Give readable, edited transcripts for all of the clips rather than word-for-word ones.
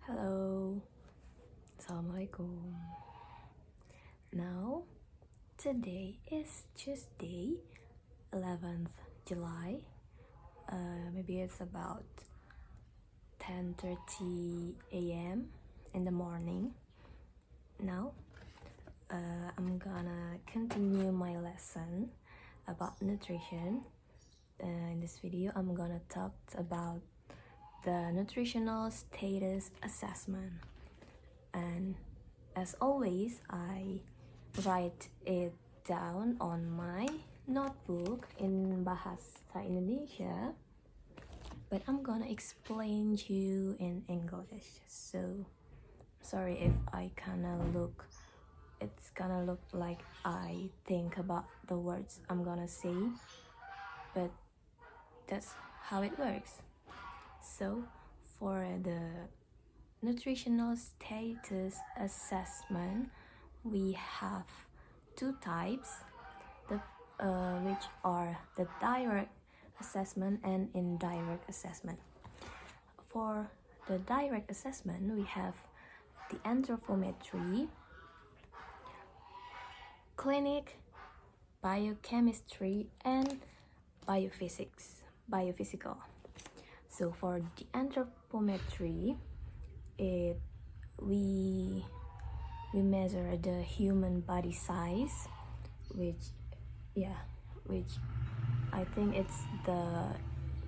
Hello, Assalamualaikum. Now, today is Tuesday, 11th July. Maybe it's about 10:30 a.m. in the morning. Now, I'm gonna continue my lesson about nutrition. In this video, I'm gonna talk about the nutritional status assessment, and as always I write it down on my notebook in Bahasa Indonesia, but I'm gonna explain to you in English, so sorry if it's gonna look like I think about the words I'm gonna say, but that's how it works. So for the nutritional status assessment, we have two types, which are the direct assessment and indirect assessment. For the direct assessment, we have the anthropometry, clinic, biochemistry, and biophysical. So for the anthropometry, we measure the human body size, which I think it's the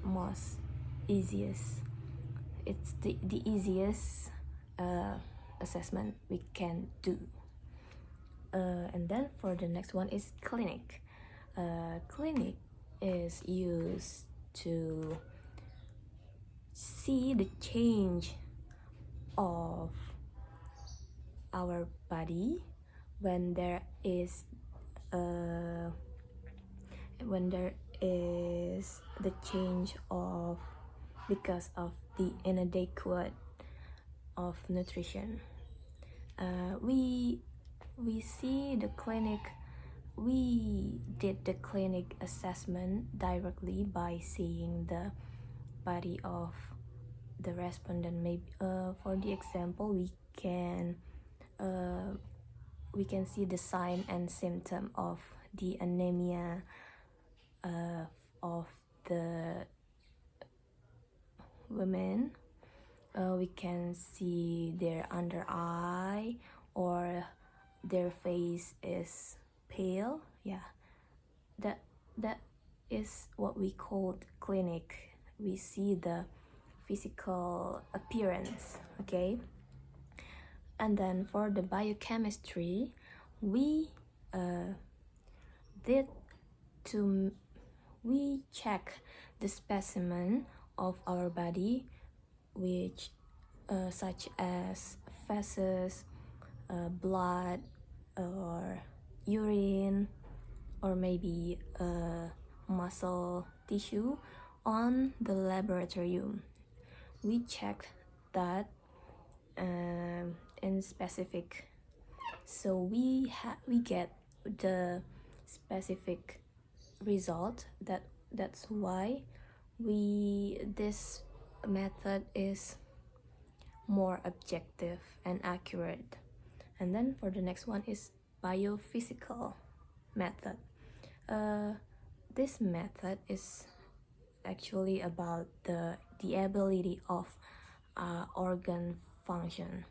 most easiest. It's the easiest assessment we can do. And then for the next one is clinic. Clinic is used to see the change of our body when there is the change of because of the inadequate of nutrition. We did the clinic assessment directly by seeing the body of the respondent. Maybe for the example, we can see the sign and symptom of the anemia of the women. We can see their under eye or their face is pale. That is what we call clinic. We see the physical appearance, okay? And then for the biochemistry, we check the specimen of our body, which such as feces, blood, or urine, or maybe muscle tissue on the laboratorium. We check that in specific, so we get the specific result. That's why this method is more objective and accurate. And then for the next one is biophysical method. This method is actually about the ability of organ function.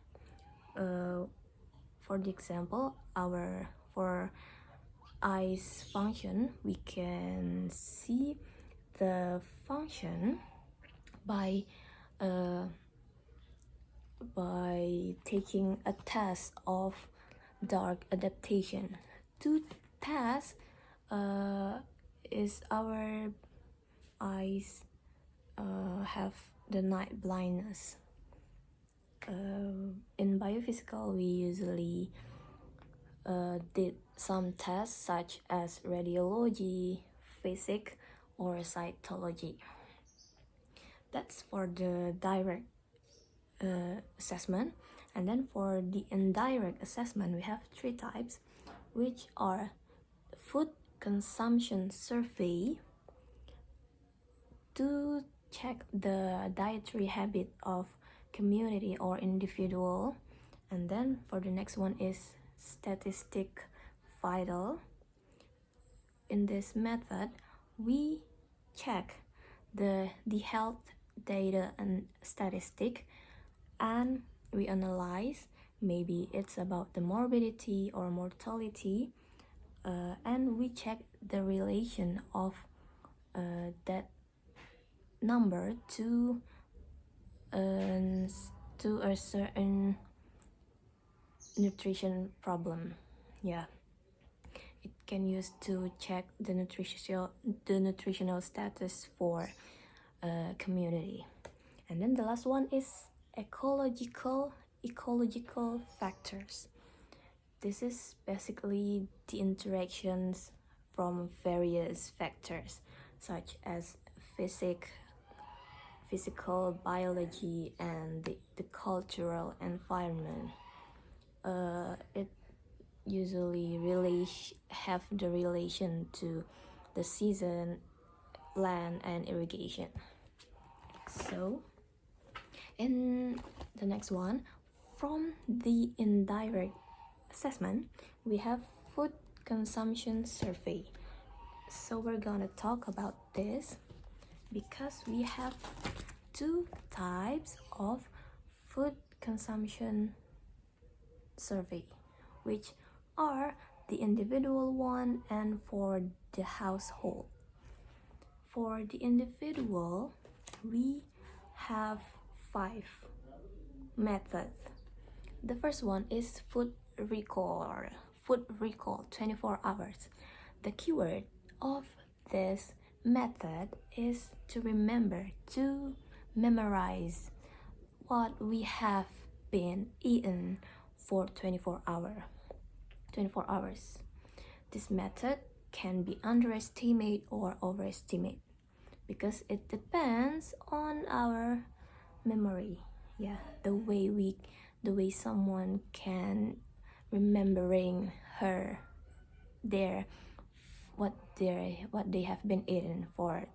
For the example, for eyes function, we can see the function by taking a test of dark adaptation. To test is our eyes have the night blindness. In biophysical, we usually did some tests such as radiology, physics, or cytology. That's for the direct assessment. And then for the indirect assessment, we have three types, which are food consumption survey, to check the dietary habit of community or individual. And then for the next one is statistic vital. In this method, we check the health data and statistic, and we analyze, maybe it's about the morbidity or mortality, and we check the relation of that number to a certain nutrition problem. Yeah, it can use to check the nutritional status for a community. And then the last one is ecological factors. This is basically the interactions from various factors such as physical biology and the cultural environment. It usually really have the relation to the season, land, and irrigation. So in the next one, from the indirect assessment, we have food consumption survey. So we're gonna talk about this because we have two types of food consumption survey, which are the individual one and for the household. For the individual, we have 5 methods. The first one is food recall 24 hours. The keyword of this method is to memorize what we have been eaten for 24 hours. This method can be underestimate or overestimate because it depends on our memory. Yeah, the way someone can remembering what they have been eaten for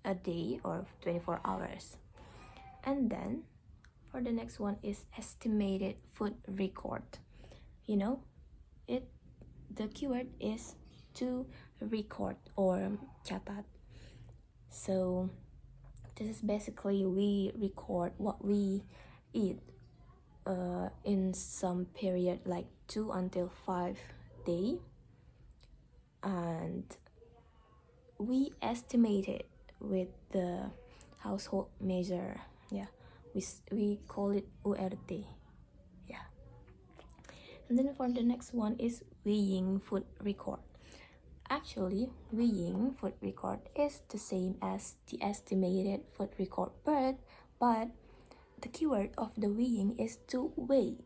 a day or 24 hours. And then for the next one is estimated food record. The keyword is to record or catat. So this is basically we record what we eat in some period like 2 until 5 days, and we estimate it with the household measure. Yeah, we call it URT. Yeah. And then for the next one is weighing food record. Actually, weighing food record is the same as the estimated food record, but the keyword of the weighing is to weigh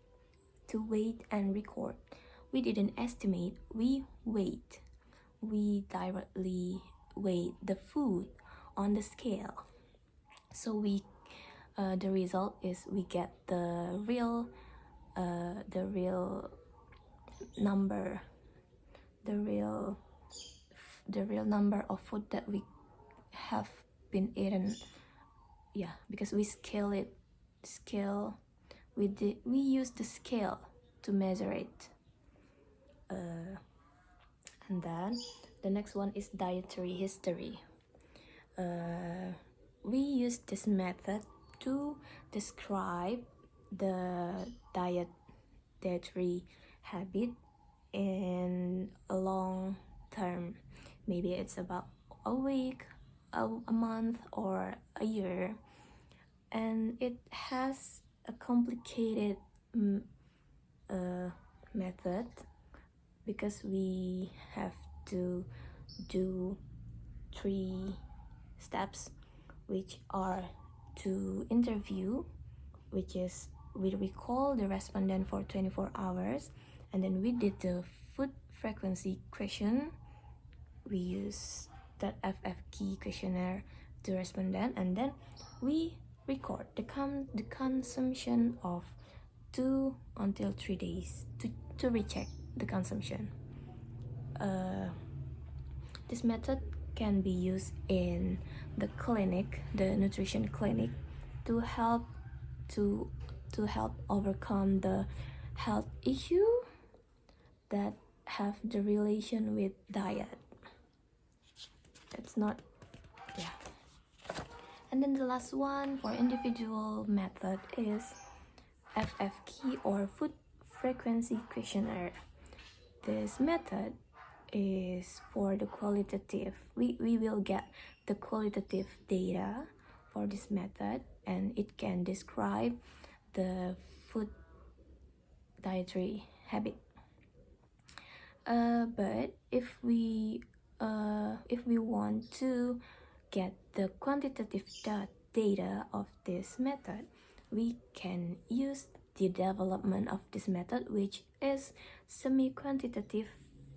and record. We didn't estimate, we weighed. We directly weigh the food on the scale. So the result is we get the real number, the real number of food that we have been eaten. Yeah, because we we use the scale to measure it. And then the next one is dietary history. We use this method to describe the dietary habit in a long term. Maybe it's about a week, a month, or a year, and it has a complicated method because we have to do 3 steps, which are to interview, which is we recall the respondent for 24 hours, and then we did the food frequency question. We use that FFQ questionnaire to respondent, and then we record the consumption of 2 until 3 days to recheck the consumption. This method can be used in the clinic, the nutrition clinic, to help to help overcome the health issue that have the relation with diet. It's not, yeah. And then the last one for individual method is FFQ, or food frequency questionnaire. This method is for the qualitative. We will get the qualitative data for this method, and it can describe the food dietary habit. But if we want to get the quantitative data of this method, we can use the development of this method, which is semi-quantitative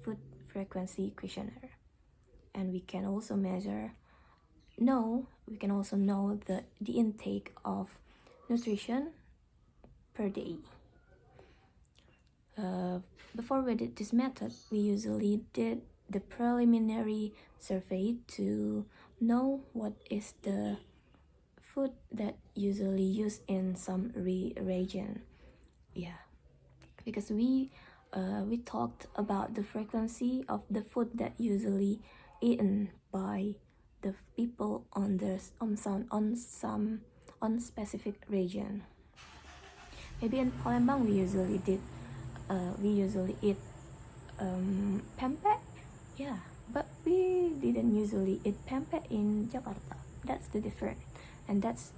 food frequency questionnaire. And we can also know the intake of nutrition per day. Before we did this method, we usually did the preliminary survey to know what is the food that usually used in some region. Yeah, because we talked about the frequency of the food that usually eaten by the people on specific region. Maybe in Palembang we usually eat pempek, yeah, but we didn't usually eat pempek in Jakarta. That's the difference, and that's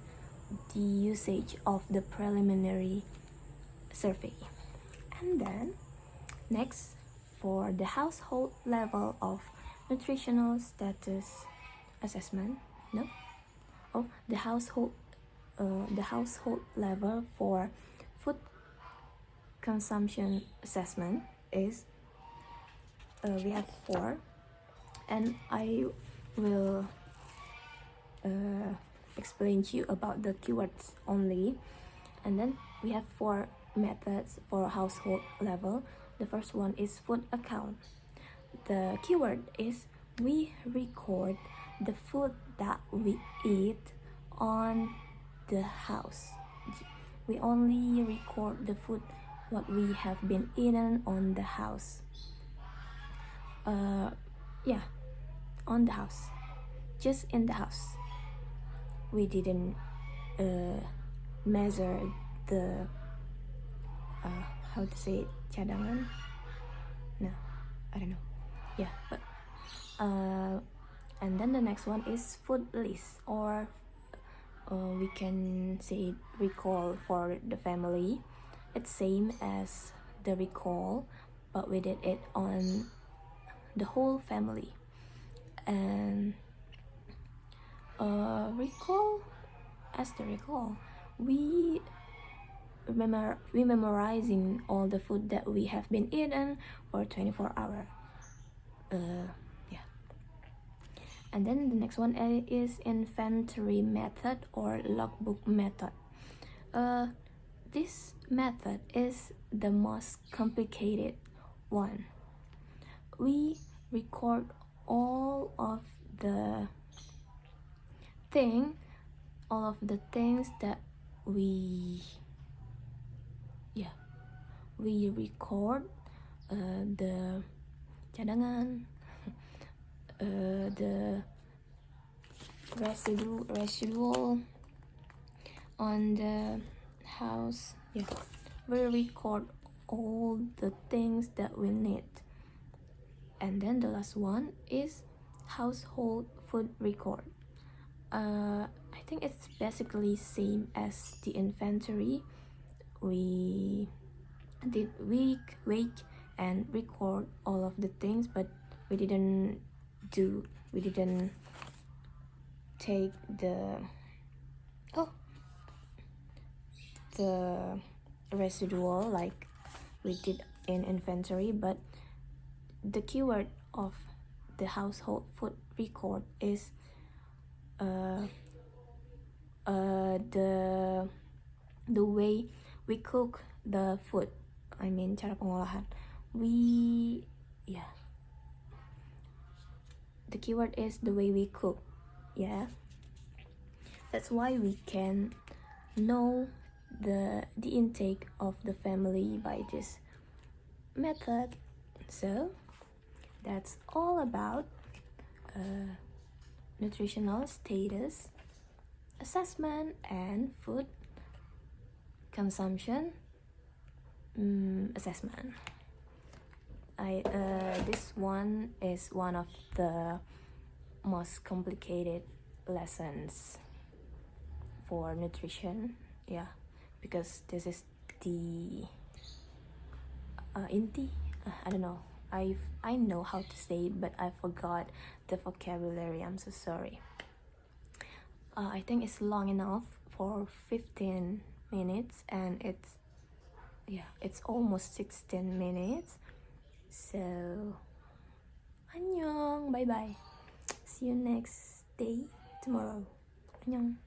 the usage of the preliminary survey. And then next, for the household level of nutritional status assessment, the household level for food consumption assessment is we have 4, and I will explain to you about the keywords only. And then we have 4 methods for household level. The first one is food account. The keyword is we record the food that we eat on the house. We only record the food what we have been eaten on the house. On the house, just in the house. We didn't measure the how to say it, cadangan? No, I don't know. Yeah, but and then the next one is food list, or we can say recall for the family. It's same as the recall, but we did it on the whole family. And recall, as the recall, we memorizing all the food that we have been eaten for 24 hours. Yeah. And then the next one is inventory method or logbook method. This method is the most complicated one. We record all of the things that we record, the cadangan, the residual on the house. Yeah, we record all the things that we need. And then the last one is household food record. I think it's basically same as the inventory. We did week and record all of the things, but we didn't take the residual like we did in inventory. But the keyword of the household food record is the way we cook the food. I mean cara pengolahan. The keyword is the way we cook. Yeah, that's why we can know the intake of the family by this method. So that's all about nutritional status assessment and food consumption assessment. This one is one of the most complicated lessons for nutrition, yeah, because this is the inti. I don't know. I know how to say it, but I forgot the vocabulary. I'm so sorry. I think it's long enough for 15 minutes, and it's almost 16 minutes. So annyeong, bye bye. See you next day tomorrow. annyeong.